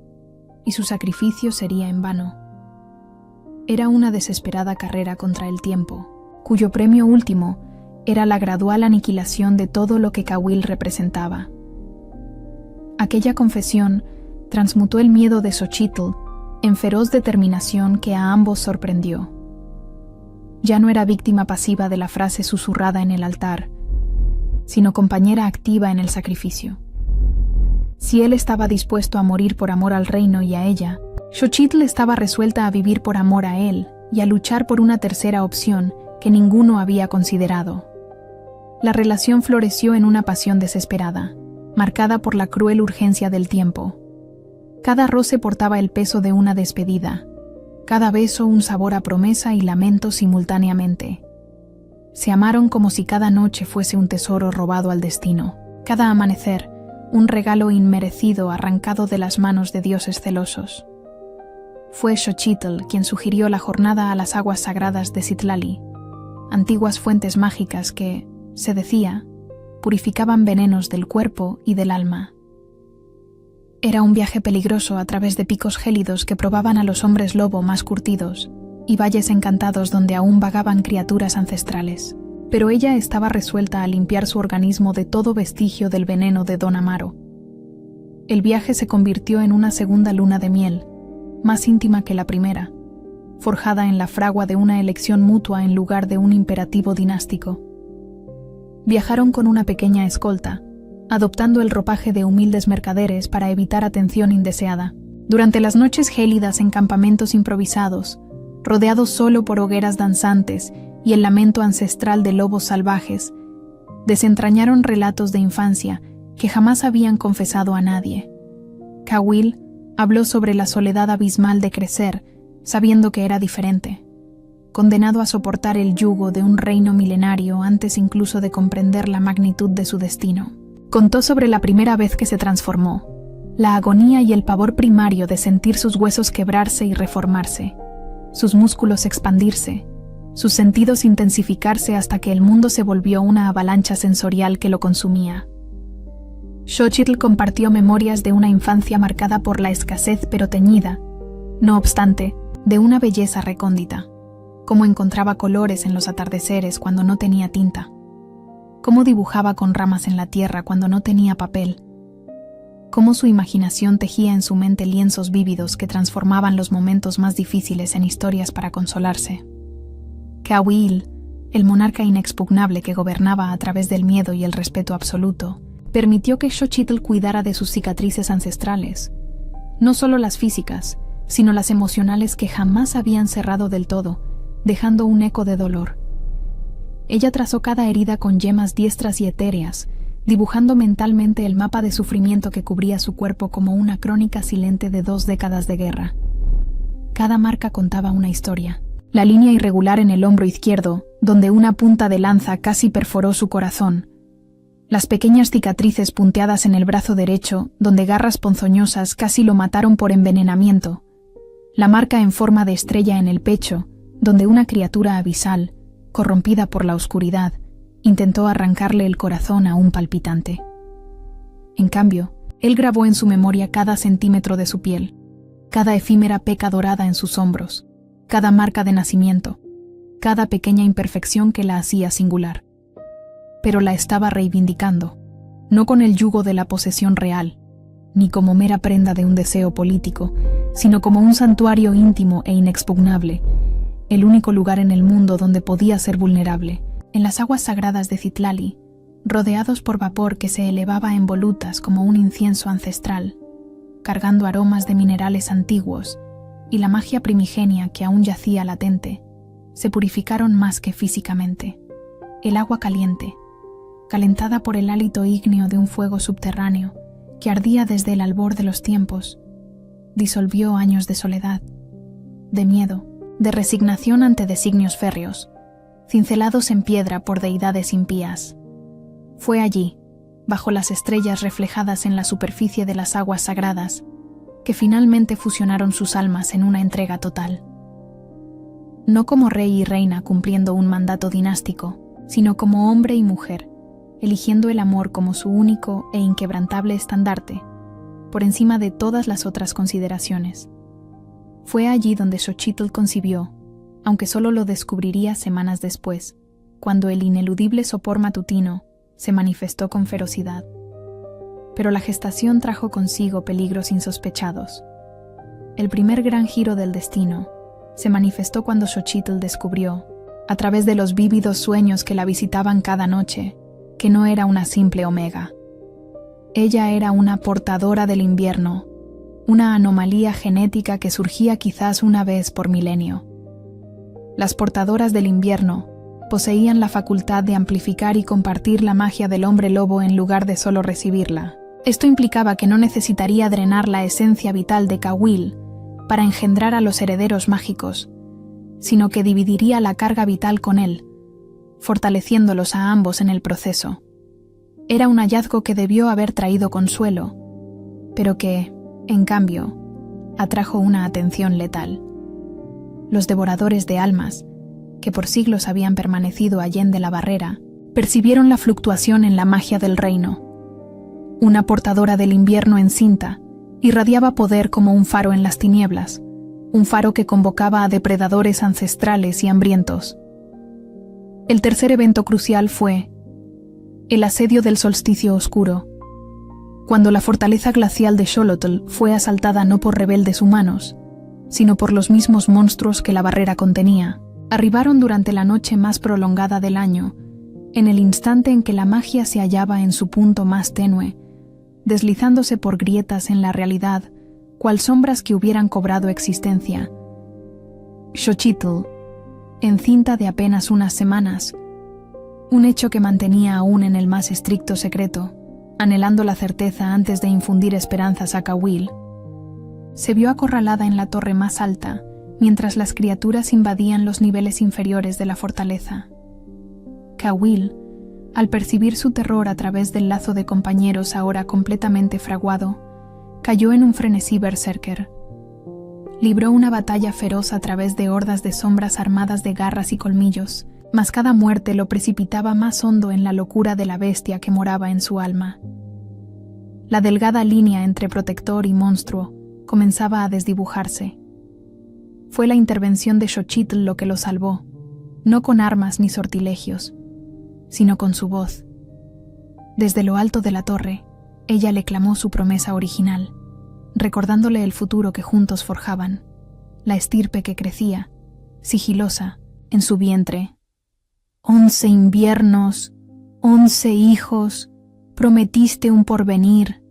[SPEAKER 1] y su sacrificio sería en vano. Era una desesperada carrera contra el tiempo, cuyo premio último era la gradual aniquilación de todo lo que Cahuil representaba. Aquella confesión transmutó el miedo de Xochitl en feroz determinación que a ambos sorprendió. Ya no era víctima pasiva de la frase susurrada en el altar, sino compañera activa en el sacrificio. Si él estaba dispuesto a morir por amor al reino y a ella, Xochitl estaba resuelta a vivir por amor a él y a luchar por una tercera opción que ninguno había considerado. La relación floreció en una pasión desesperada, marcada por la cruel urgencia del tiempo. Cada roce portaba el peso de una despedida, cada beso un sabor a promesa y lamento simultáneamente. Se amaron como si cada noche fuese un tesoro robado al destino, cada amanecer un regalo inmerecido arrancado de las manos de dioses celosos. Fue Xochitl quien sugirió la jornada a las aguas sagradas de Citlali, antiguas fuentes mágicas que, se decía, purificaban venenos del cuerpo y del alma. Era un viaje peligroso a través de picos gélidos que probaban a los hombres lobo más curtidos y valles encantados donde aún vagaban criaturas ancestrales. Pero ella estaba resuelta a limpiar su organismo de todo vestigio del veneno de Don Amaro. El viaje se convirtió en una segunda luna de miel, más íntima que la primera, forjada en la fragua de una elección mutua en lugar de un imperativo dinástico. Viajaron con una pequeña escolta, adoptando el ropaje de humildes mercaderes para evitar atención indeseada. Durante las noches gélidas en campamentos improvisados, rodeados solo por hogueras danzantes y el lamento ancestral de lobos salvajes, desentrañaron relatos de infancia que jamás habían confesado a nadie. Cawil habló sobre la soledad abismal de crecer, sabiendo que era diferente, condenado a soportar el yugo de un reino milenario antes incluso de comprender la magnitud de su destino. Contó sobre la primera vez que se transformó, la agonía y el pavor primario de sentir sus huesos quebrarse y reformarse, sus músculos expandirse, sus sentidos intensificarse hasta que el mundo se volvió una avalancha sensorial que lo consumía. Xochitl compartió memorias de una infancia marcada por la escasez pero teñida, no obstante, de una belleza recóndita, cómo encontraba colores en los atardeceres cuando no tenía tinta, cómo dibujaba con ramas en la tierra cuando no tenía papel, cómo su imaginación tejía en su mente lienzos vívidos que transformaban los momentos más difíciles en historias para consolarse. Cawil, el monarca inexpugnable que gobernaba a través del miedo y el respeto absoluto, permitió que Xochitl cuidara de sus cicatrices ancestrales, no solo las físicas, sino las emocionales que jamás habían cerrado del todo, dejando un eco de dolor. Ella trazó cada herida con yemas diestras y etéreas, dibujando mentalmente el mapa de sufrimiento que cubría su cuerpo como una crónica silente de 2 décadas de guerra. Cada marca contaba una historia. La línea irregular en el hombro izquierdo, donde una punta de lanza casi perforó su corazón. Las pequeñas cicatrices punteadas en el brazo derecho, donde garras ponzoñosas casi lo mataron por envenenamiento. La marca en forma de estrella en el pecho, donde una criatura abisal, corrompida por la oscuridad, intentó arrancarle el corazón a un palpitante. En cambio, él grabó en su memoria cada centímetro de su piel, cada efímera peca dorada en sus hombros, cada marca de nacimiento, cada pequeña imperfección que la hacía singular. Pero la estaba reivindicando, no con el yugo de la posesión real, ni como mera prenda de un deseo político, sino como un santuario íntimo e inexpugnable, el único lugar en el mundo donde podía ser vulnerable, en las aguas sagradas de Citlali, rodeados por vapor que se elevaba en volutas como un incienso ancestral, cargando aromas de minerales antiguos y la magia primigenia que aún yacía latente, se purificaron más que físicamente. El agua caliente, calentada por el hálito ígneo de un fuego subterráneo que ardía desde el albor de los tiempos, disolvió años de soledad, de miedo, de resignación ante designios férreos, cincelados en piedra por deidades impías. Fue allí, bajo las estrellas reflejadas en la superficie de las aguas sagradas, que finalmente fusionaron sus almas en una entrega total. No como rey y reina cumpliendo un mandato dinástico, sino como hombre y mujer, eligiendo el amor como su único e inquebrantable estandarte, por encima de todas las otras consideraciones. Fue allí donde Xochitl concibió, aunque solo lo descubriría semanas después, cuando el ineludible sopor matutino se manifestó con ferocidad. Pero la gestación trajo consigo peligros insospechados. El primer gran giro del destino se manifestó cuando Xochitl descubrió, a través de los vívidos sueños que la visitaban cada noche, que no era una simple omega. Ella era una portadora del invierno, una anomalía genética que surgía quizás una vez por milenio. Las portadoras del invierno poseían la facultad de amplificar y compartir la magia del hombre lobo en lugar de solo recibirla. Esto implicaba que no necesitaría drenar la esencia vital de Kawil para engendrar a los herederos mágicos, sino que dividiría la carga vital con él, fortaleciéndolos a ambos en el proceso. Era un hallazgo que debió haber traído consuelo, pero que, en cambio, atrajo una atención letal. Los devoradores de almas, que por siglos habían permanecido allende la barrera, percibieron la fluctuación en la magia del reino. Una portadora del invierno encinta irradiaba poder como un faro en las tinieblas, un faro que convocaba a depredadores ancestrales y hambrientos. El tercer evento crucial fue el asedio del solsticio oscuro, cuando la fortaleza glacial de Xolotl fue asaltada no por rebeldes humanos, sino por los mismos monstruos que la barrera contenía. Arribaron durante la noche más prolongada del año, en el instante en que la magia se hallaba en su punto más tenue, deslizándose por grietas en la realidad, cual sombras que hubieran cobrado existencia. Xochitl, encinta de apenas unas semanas, un hecho que mantenía aún en el más estricto secreto, anhelando la certeza antes de infundir esperanzas a Kawil, se vio acorralada en la torre más alta, mientras las criaturas invadían los niveles inferiores de la fortaleza. Kawil, al percibir su terror a través del lazo de compañeros ahora completamente fraguado, cayó en un frenesí berserker. Libró una batalla feroz a través de hordas de sombras armadas de garras y colmillos, mas cada muerte lo precipitaba más hondo en la locura de la bestia que moraba en su alma. La delgada línea entre protector y monstruo comenzaba a desdibujarse. Fue la intervención de Xochitl lo que lo salvó, no con armas ni sortilegios, sino con su voz. Desde lo alto de la torre, ella le clamó su promesa original, recordándole el futuro que juntos forjaban, la estirpe que crecía, sigilosa, en su vientre. 11 inviernos, 11 hijos, prometiste un porvenir,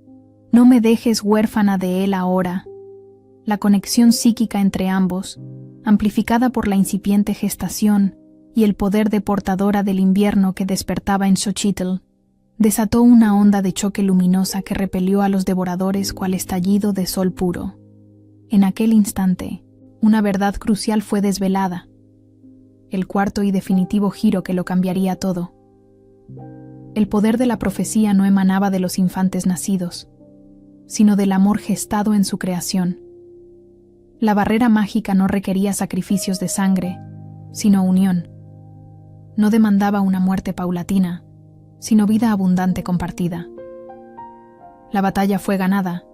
[SPEAKER 1] no me dejes huérfana de él ahora. La conexión psíquica entre ambos, amplificada por la incipiente gestación y el poder de portadora del invierno que despertaba en Xochitl, desató una onda de choque luminosa que repelió a los devoradores cual estallido de sol puro. En aquel instante, una verdad crucial fue desvelada, el cuarto y definitivo giro que lo cambiaría todo. El poder de la profecía no emanaba de los infantes nacidos, sino del amor gestado en su creación. La barrera mágica no requería sacrificios de sangre, sino unión. No demandaba una muerte paulatina, sino vida abundante compartida. La batalla fue ganada,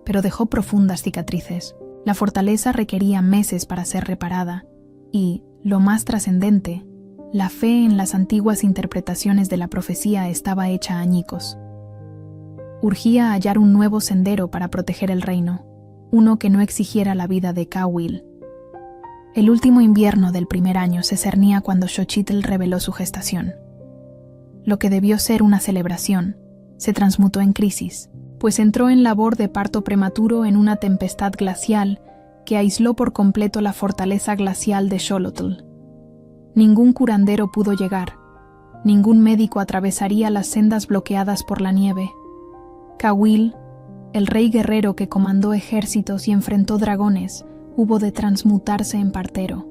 [SPEAKER 1] pero dejó profundas cicatrices. La fortaleza requería meses para ser reparada, y, lo más trascendente, la fe en las antiguas interpretaciones de la profecía estaba hecha añicos. Urgía hallar un nuevo sendero para proteger el reino, uno que no exigiera la vida de Kawil. El último invierno del primer año se cernía cuando Xochitl reveló su gestación. Lo que debió ser una celebración se transmutó en crisis, pues entró en labor de parto prematuro en una tempestad glacial que aisló por completo la fortaleza glacial de Xolotl. Ningún curandero pudo llegar, ningún médico atravesaría las sendas bloqueadas por la nieve. Kawil, el rey guerrero que comandó ejércitos y enfrentó dragones, hubo de transmutarse en partero.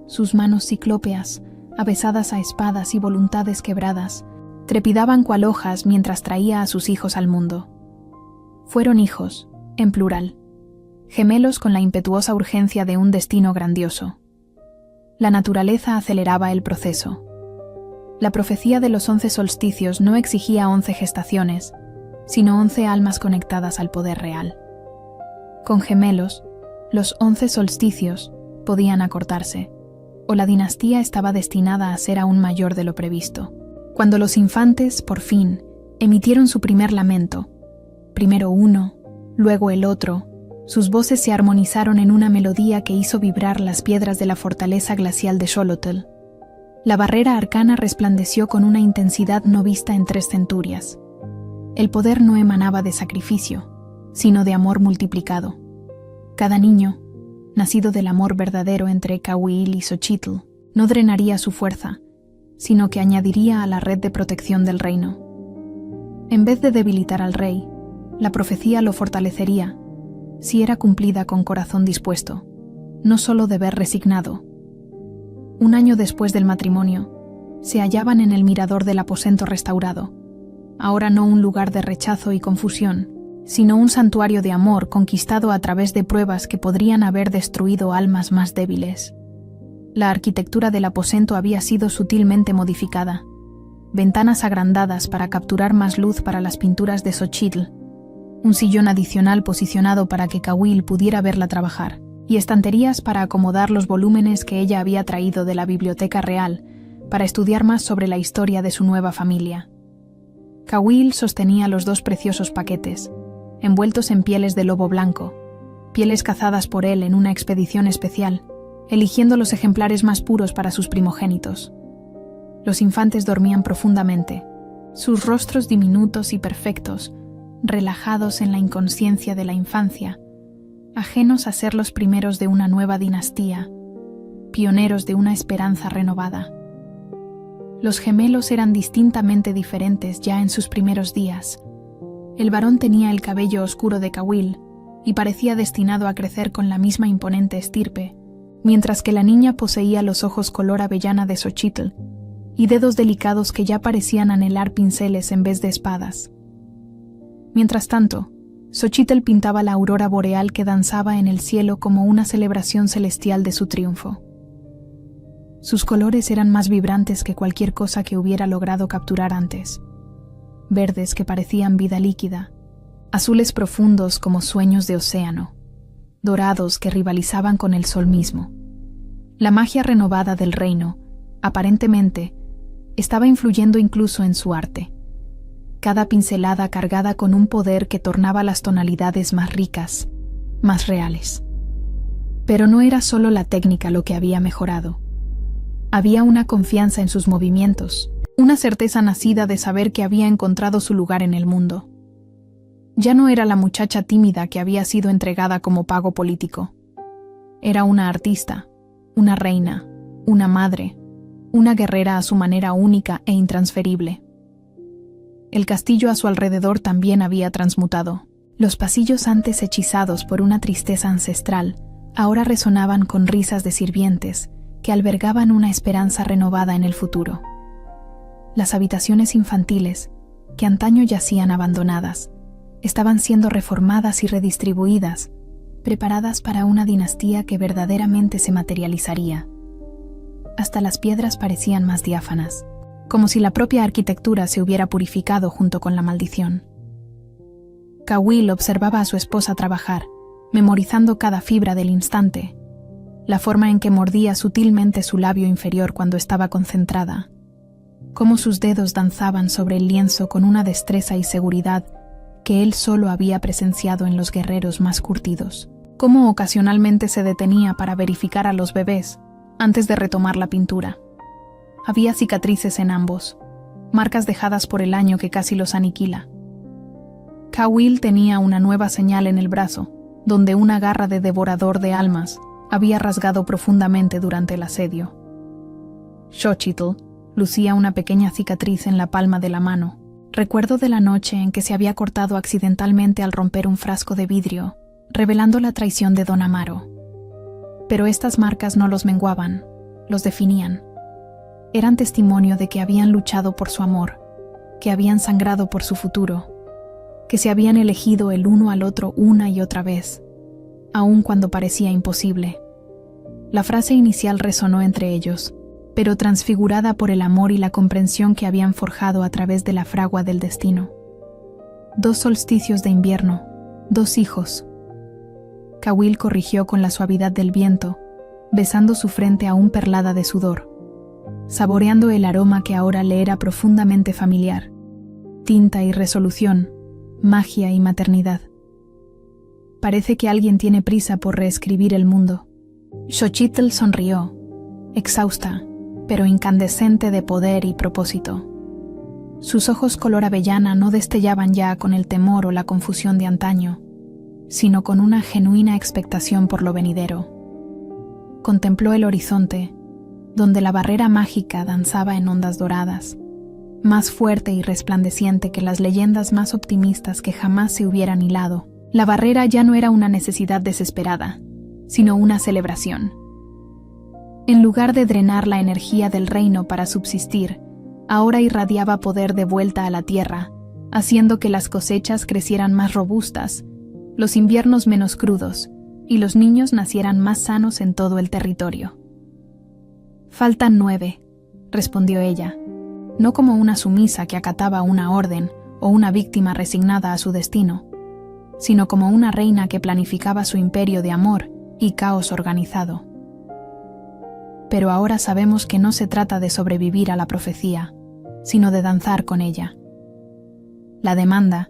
[SPEAKER 1] Sus manos ciclópeas, avesadas a espadas y voluntades quebradas, trepidaban cual hojas mientras traía a sus hijos al mundo. Fueron hijos, en plural, gemelos con la impetuosa urgencia de un destino grandioso. La naturaleza aceleraba el proceso. La profecía de los 11 solsticios no exigía 11 gestaciones, sino 11 almas conectadas al poder real. Con gemelos, los 11 solsticios podían acortarse, o la dinastía estaba destinada a ser aún mayor de lo previsto. Cuando los infantes, por fin, emitieron su primer lamento, primero uno, luego el otro, sus voces se armonizaron en una melodía que hizo vibrar las piedras de la fortaleza glacial de Xolotl. La barrera arcana resplandeció con una intensidad no vista en 3 centurias. El poder no emanaba de sacrificio, sino de amor multiplicado. Cada niño, nacido del amor verdadero entre Kawil y Xochitl, no drenaría su fuerza, sino que añadiría a la red de protección del reino. En vez de debilitar al rey, La profecía lo fortalecería, si era cumplida con corazón dispuesto, no solo deber resignado. 1 año después del matrimonio, se hallaban en el mirador del aposento restaurado, ahora no un lugar de rechazo y confusión, sino un santuario de amor conquistado a través de pruebas que podrían haber destruido almas más débiles. La arquitectura del aposento había sido sutilmente modificada. Ventanas agrandadas para capturar más luz para las pinturas de Xochitl, un sillón adicional posicionado para que Cawil pudiera verla trabajar, y estanterías para acomodar los volúmenes que ella había traído de la biblioteca real para estudiar más sobre la historia de su nueva familia. Cawil sostenía los 2 preciosos paquetes, envueltos en pieles de lobo blanco, pieles cazadas por él en una expedición especial, eligiendo los ejemplares más puros para sus primogénitos. Los infantes dormían profundamente, sus rostros diminutos y perfectos, relajados en la inconsciencia de la infancia, ajenos a ser los primeros de una nueva dinastía, pioneros de una esperanza renovada. Los gemelos eran distintamente diferentes ya en sus primeros días. El varón tenía el cabello oscuro de Cawil y parecía destinado a crecer con la misma imponente estirpe, mientras que la niña poseía los ojos color avellana de Xochitl y dedos delicados que ya parecían anhelar pinceles en vez de espadas. Mientras tanto, Xochitl pintaba la aurora boreal que danzaba en el cielo como una celebración celestial de su triunfo. Sus colores eran más vibrantes que cualquier cosa que hubiera logrado capturar antes. Verdes que parecían vida líquida, azules profundos como sueños de océano, dorados que rivalizaban con el sol mismo. La magia renovada del reino, aparentemente, estaba influyendo incluso en su arte. Cada pincelada cargada con un poder que tornaba las tonalidades más ricas, más reales. Pero no era solo la técnica lo que había mejorado. Había una confianza en sus movimientos, una certeza nacida de saber que había encontrado su lugar en el mundo. Ya no era la muchacha tímida que había sido entregada como pago político. Era una artista, una reina, una madre, una guerrera a su manera única e intransferible. El castillo a su alrededor también había transmutado. Los pasillos antes hechizados por una tristeza ancestral ahora resonaban con risas de sirvientes que albergaban una esperanza renovada en el futuro. Las habitaciones infantiles, que antaño yacían abandonadas, estaban siendo reformadas y redistribuidas, preparadas para una dinastía que verdaderamente se materializaría. Hasta las piedras parecían más diáfanas, como si la propia arquitectura se hubiera purificado junto con la maldición. Cawil observaba a su esposa trabajar, memorizando cada fibra del instante, la forma en que mordía sutilmente su labio inferior cuando estaba concentrada, cómo sus dedos danzaban sobre el lienzo con una destreza y seguridad que él solo había presenciado en los guerreros más curtidos, cómo ocasionalmente se detenía para verificar a los bebés antes de retomar la pintura. Había cicatrices en ambos, marcas dejadas por el año que casi los aniquila. Cawil tenía una nueva señal en el brazo, donde una garra de devorador de almas había rasgado profundamente durante el asedio. Xochitl lucía una pequeña cicatriz en la palma de la mano, recuerdo de la noche en que se había cortado accidentalmente al romper un frasco de vidrio, revelando la traición de Don Amaro. Pero estas marcas no los menguaban, los definían. Eran testimonio de que habían luchado por su amor, que habían sangrado por su futuro, que se habían elegido el uno al otro una y otra vez, aun cuando parecía imposible. La frase inicial resonó entre ellos, pero transfigurada por el amor y la comprensión que habían forjado a través de la fragua del destino. 2 solsticios de invierno, 2 hijos. Cawil corrigió con la suavidad del viento, besando su frente aún perlada de sudor, saboreando el aroma que ahora le era profundamente familiar: tinta y resolución, magia y maternidad. Parece que alguien tiene prisa por reescribir el mundo. Xochitl sonrió, exhausta, pero incandescente de poder y propósito. Sus ojos color avellana no destellaban ya con el temor o la confusión de antaño, sino con una genuina expectación por lo venidero. Contempló el horizonte, donde la barrera mágica danzaba en ondas doradas, más fuerte y resplandeciente que las leyendas más optimistas que jamás se hubieran hilado. La barrera ya no era una necesidad desesperada, sino una celebración. En lugar de drenar la energía del reino para subsistir, ahora irradiaba poder de vuelta a la tierra, haciendo que las cosechas crecieran más robustas, los inviernos menos crudos, y los niños nacieran más sanos en todo el territorio. «Faltan 9», respondió ella, no como una sumisa que acataba una orden o una víctima resignada a su destino, sino como una reina que planificaba su imperio de amor y caos organizado. Pero ahora sabemos que no se trata de sobrevivir a la profecía, sino de danzar con ella. La demanda,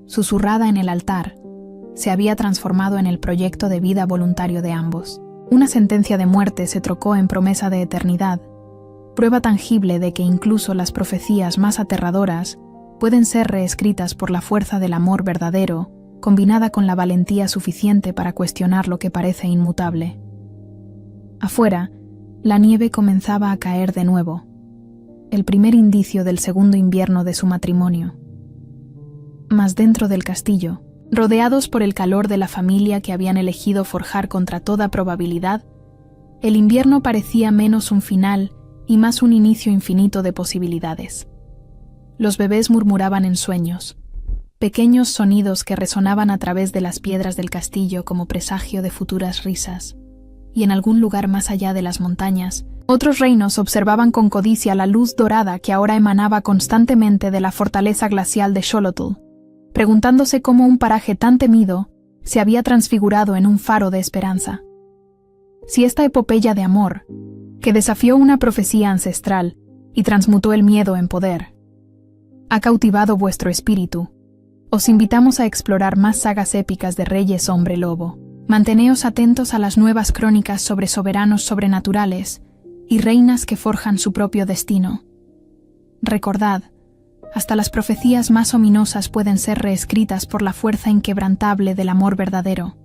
[SPEAKER 1] susurrada en el altar, se había transformado en el proyecto de vida voluntario de ambos. Una sentencia de muerte se trocó en promesa de eternidad, prueba tangible de que incluso las profecías más aterradoras pueden ser reescritas por la fuerza del amor verdadero, combinada con la valentía suficiente para cuestionar lo que parece inmutable. Afuera, la nieve comenzaba a caer de nuevo, el primer indicio del segundo invierno de su matrimonio. Mas dentro del castillo, rodeados por el calor de la familia que habían elegido forjar contra toda probabilidad, el invierno parecía menos un final y más un inicio infinito de posibilidades. Los bebés murmuraban en sueños, pequeños sonidos que resonaban a través de las piedras del castillo como presagio de futuras risas, y en algún lugar más allá de las montañas, otros reinos observaban con codicia la luz dorada que ahora emanaba constantemente de la fortaleza glacial de Xolotl, preguntándose cómo un paraje tan temido se había transfigurado en un faro de esperanza. Si esta epopeya de amor, que desafió una profecía ancestral y transmutó el miedo en poder, ha cautivado vuestro espíritu, os invitamos a explorar más sagas épicas de reyes hombre lobo. Manteneos atentos a las nuevas crónicas sobre soberanos sobrenaturales y reinas que forjan su propio destino. Recordad, hasta las profecías más ominosas pueden ser reescritas por la fuerza inquebrantable del amor verdadero.